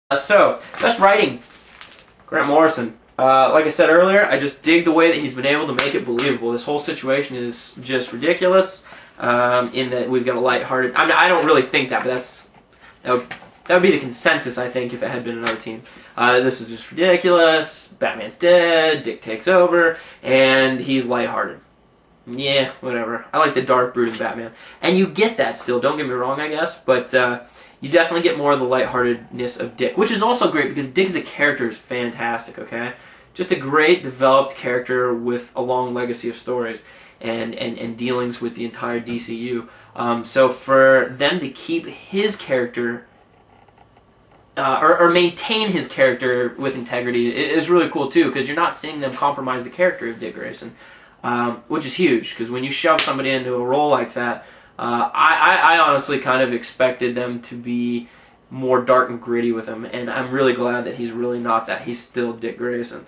Best writing, Grant Morrison. Like I said earlier, I just dig the way that he's been able to make it believable. This whole situation is just ridiculous. In that we've got a lighthearted. I mean, I don't really think that, but that would be the consensus, I think, if it had been another team. This is just ridiculous. Batman's dead. Dick takes over, and he's lighthearted. Yeah, whatever. I like the dark, brooding Batman, and you get that still. Don't get me wrong, I guess, but you definitely get more of the lightheartedness of Dick, which is also great because Dick as a character is fantastic. Okay, just a great developed character with a long legacy of stories and dealings with the entire DCU. So for them to keep his character or maintain his character with integrity is really cool too, because you're not seeing them compromise the character of Dick Grayson, which is huge. Because when you shove somebody into a role like that, I honestly kind of expected them to be more dark and gritty with him, and I'm really glad that he's really not that. He's still Dick Grayson,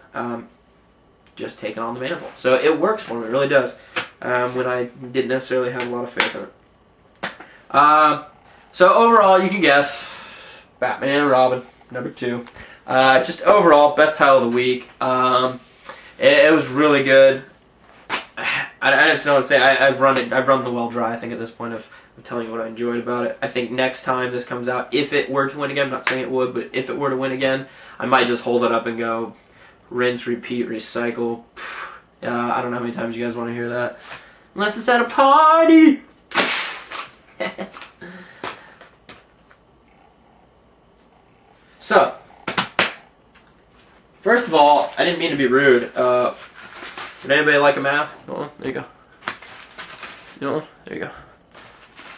just taking on the mantle. So it works for me, it really does, when I didn't necessarily have a lot of faith in it. So overall, you can guess, Batman and Robin, #2. Just overall, best title of the week. It was really good. I just don't know what to say. I've run the well dry, I think, at this point of telling you what I enjoyed about it. I think next time this comes out, if it were to win again, I'm not saying it would, but if it were to win again, I might just hold it up and go, rinse, repeat, recycle. I don't know how many times you guys want to hear that. Unless it's at a party! So, first of all, I didn't mean to be rude. Would anybody like a math? Oh, there you go. No, there you go.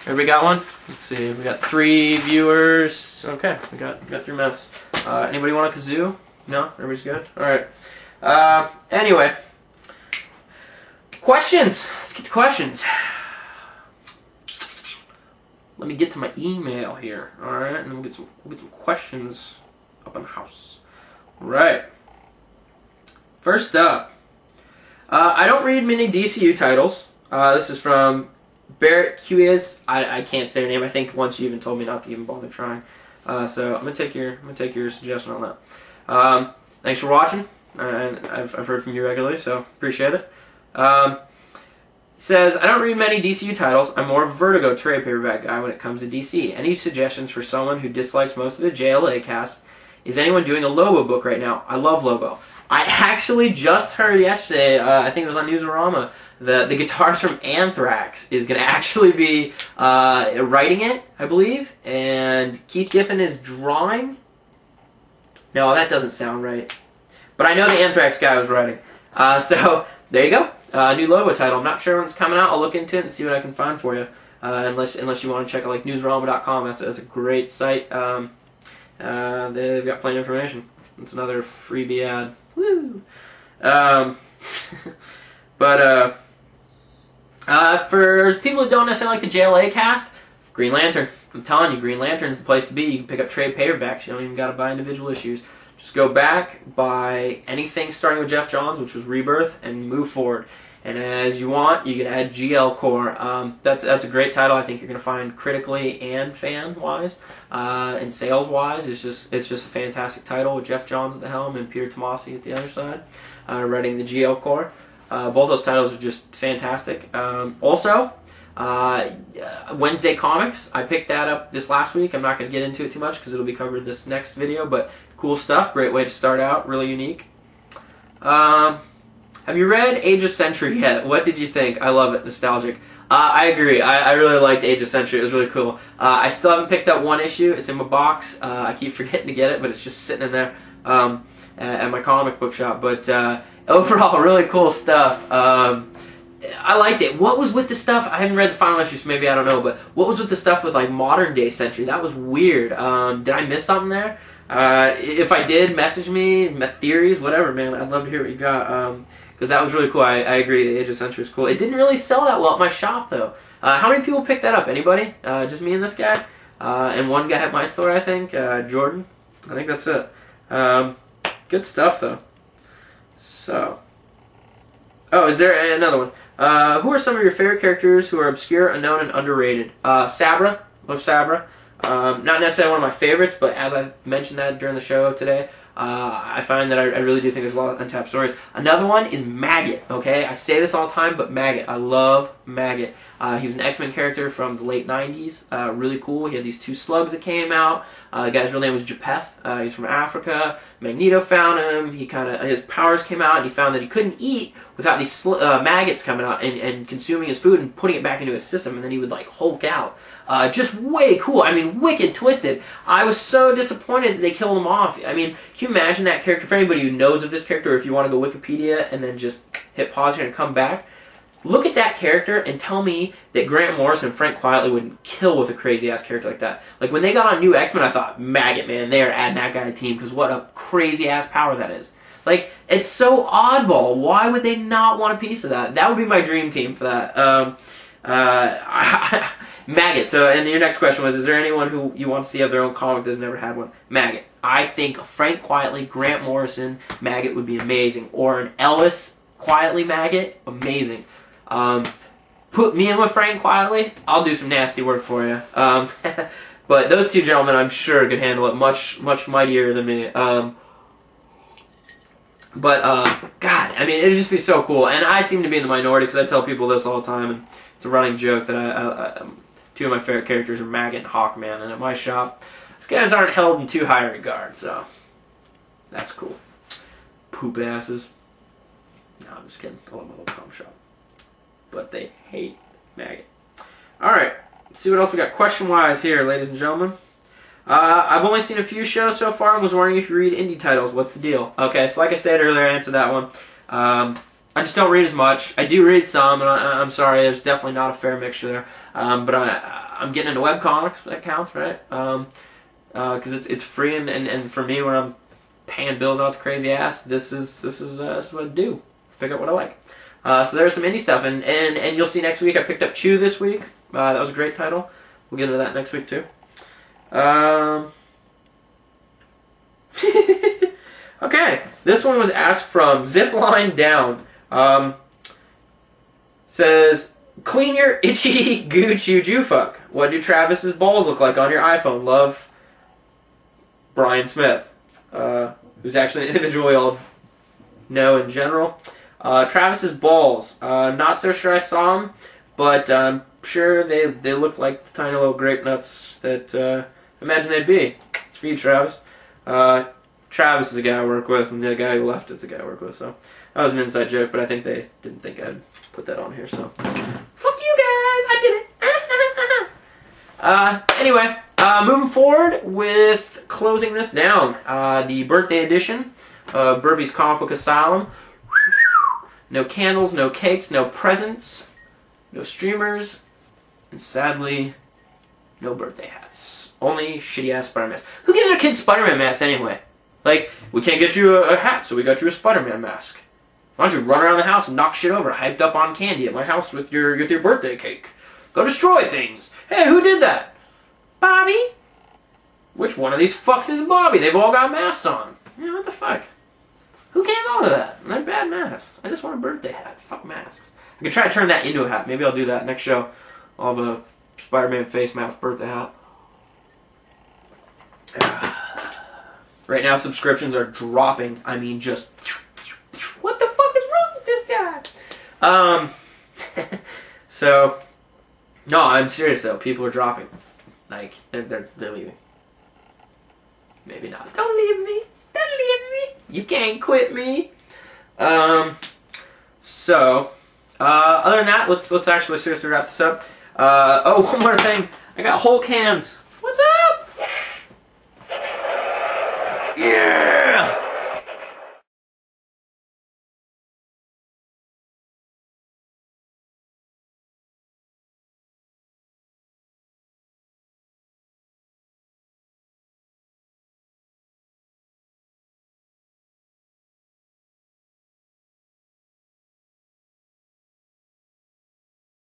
Everybody got one? Let's see. We got 3 viewers. Okay, we got 3 maths. Anybody want a kazoo? No, everybody's good. All right. Anyway, questions. Let's get to questions. Let me get to my email here. All right, and then we'll get some questions up in the house. All right. First up. I don't read many DCU titles. This is from Barrett Qiz. I can't say her name. I think once you even told me not to even bother trying. So I'm gonna take your suggestion on that. Thanks for watching. And I've heard from you regularly, so appreciate it. He says, I don't read many DCU titles. I'm more of a Vertigo trade paperback guy when it comes to DC. Any suggestions for someone who dislikes most of the JLA cast? Is anyone doing a Lobo book right now? I love Lobo. I actually just heard yesterday, I think it was on Newsarama, that the guitarist from Anthrax is going to actually be writing it, I believe, and Keith Giffen is drawing. No, that doesn't sound right. But I know the Anthrax guy was writing. So, there you go. New Lobo title. I'm not sure when it's coming out. I'll look into it and see what I can find for you. Unless you want to check out like newsarama.com. That's a great site. They've got plenty of information. It's another freebie ad. Woo! For people who don't necessarily like the JLA cast, Green Lantern. I'm telling you, Green Lantern's the place to be. You can pick up trade paperbacks. You don't even got to buy individual issues. Just go back, buy anything starting with Jeff Johns, which was Rebirth, and move forward. And as you want, you can add GL Core. That's a great title. I think you're going to find critically and fan-wise and sales-wise. It's just a fantastic title with Jeff Johns at the helm and Peter Tomasi at the other side, writing the GL Core. Both those titles are just fantastic. Also, Wednesday Comics. I picked that up this last week. I'm not going to get into it too much because it'll be covered this next video, but cool stuff. Great way to start out. Really unique. Have you read Age of Sentry yet? What did you think? I love it. Nostalgic. I agree. I really liked Age of Sentry. It was really cool. I still haven't picked up one issue. It's in my box. I keep forgetting to get it, but it's just sitting in there at my comic book shop. But overall, really cool stuff. I liked it. What was with the stuff? I haven't read the final issue, so maybe I don't know. But what was with the stuff with like modern day Sentry? That was weird. Did I miss something there? If I did, message me, theories, whatever, man. I'd love to hear what you got. Because that was really cool. I agree, the Age of Sentry is cool. It didn't really sell that well at my shop, though. How many people picked that up? Anybody? Just me and this guy? And one guy at my store, I think. Jordan. I think that's it. Good stuff, though. So. Oh, is there another one? Who are some of your favorite characters who are obscure, unknown, and underrated? Sabra. Love Sabra. Not necessarily one of my favorites, but as I mentioned that during the show today, I find that I really do think there's a lot of untapped stories. Another one is Maggot, okay? I say this all the time, but Maggot. I love Maggot. He was an X-Men character from the late 90s. Really cool. He had these 2 slugs that came out. The guy's real name was Japheth. He's from Africa. Magneto found him. His powers came out, and he found that he couldn't eat without these maggots coming out and consuming his food and putting it back into his system, and then he would, like, Hulk out. Just way cool. I mean, wicked twisted. I was so disappointed that they killed him off. I mean, can you imagine that character? For anybody who knows of this character, or if you want to go Wikipedia and then just hit pause here and come back, look at that character and tell me that Grant Morrison and Frank Quietly wouldn't kill with a crazy-ass character like that. Like, when they got on New X-Men, I thought, Maggot, man, they are adding that guy to the team, because what a crazy-ass power that is. Like, it's so oddball. Why would they not want a piece of that? That would be my dream team for that. Maggot. So, and your next question was, is there anyone who you want to see have their own comic that's never had one? Maggot. I think Frank Quietly, Grant Morrison, Maggot would be amazing. Or an Ellis Quietly Maggot, amazing. Put me in with Frank Quietly, I'll do some nasty work for you. But those 2 gentlemen, I'm sure, could handle it much mightier than me. God, I mean, it'd just be so cool. And I seem to be in the minority, because I tell people this all the time, and it's a running joke that 2 of my favorite characters are Maggot and Hawkman, and at my shop, these guys aren't held in too high regard, so that's cool. Poop asses. No, I'm just kidding. I love my little comic shop. But they hate Maggot. Alright, let's see what else we got question-wise here, ladies and gentlemen. I've only seen a few shows so far and was wondering if you read indie titles. What's the deal? Okay, so like I said earlier, I answered that one. I just don't read as much. I do read some, and I'm sorry, there's definitely not a fair mixture there. But I'm getting into webcomics, that counts, right? Because it's free, and for me, when I'm paying bills out the crazy ass, this is what I do. Pick up what I like. So there's some indie stuff, and you'll see next week I picked up Chew this week. That was a great title. We'll get into that next week too. Okay, this one was asked from Zipline Down. Says, clean your itchy goo chew Jew fuck. What do Travis's balls look like on your iPhone? Love, Brian Smith, who's actually an individual we all know in general. Travis's balls. Not so sure I saw them, but I'm sure they look like the tiny little grape nuts that imagine they'd be. It's for you, Travis. Travis is a guy I work with, and the guy who left it's a guy I work with, so that was an inside joke, but I think they didn't think I'd put that on here, so fuck you guys, I did it. Anyway, moving forward with closing this down, the birthday edition of Burpee's Comic Book Asylum. No candles, no cakes, no presents, no streamers, and sadly, no birthday hats. Only shitty-ass Spider-Man masks. Who gives their kids Spider-Man masks anyway? Like, we can't get you a hat, so we got you a Spider-Man mask. Why don't you run around the house and knock shit over, hyped up on candy at my house with your birthday cake? Go destroy things. Hey, who did that? Bobby? Which one of these fucks is Bobby? They've all got masks on. Yeah, what the fuck? Who came out of that? They're bad masks. I just want a birthday hat. Fuck masks. I could try to turn that into a hat. Maybe I'll do that next show. I'll have a Spider-Man face mask birthday hat. Right now, subscriptions are dropping. I mean, just... What the fuck is wrong with this guy? So... No, I'm serious, though. People are dropping. Like, they're leaving. Maybe not. Don't leave me. Don't leave me. You can't quit me. Other than that, let's actually seriously wrap this up. Oh, one more thing. I got Hulk hands. What's up? Yeah!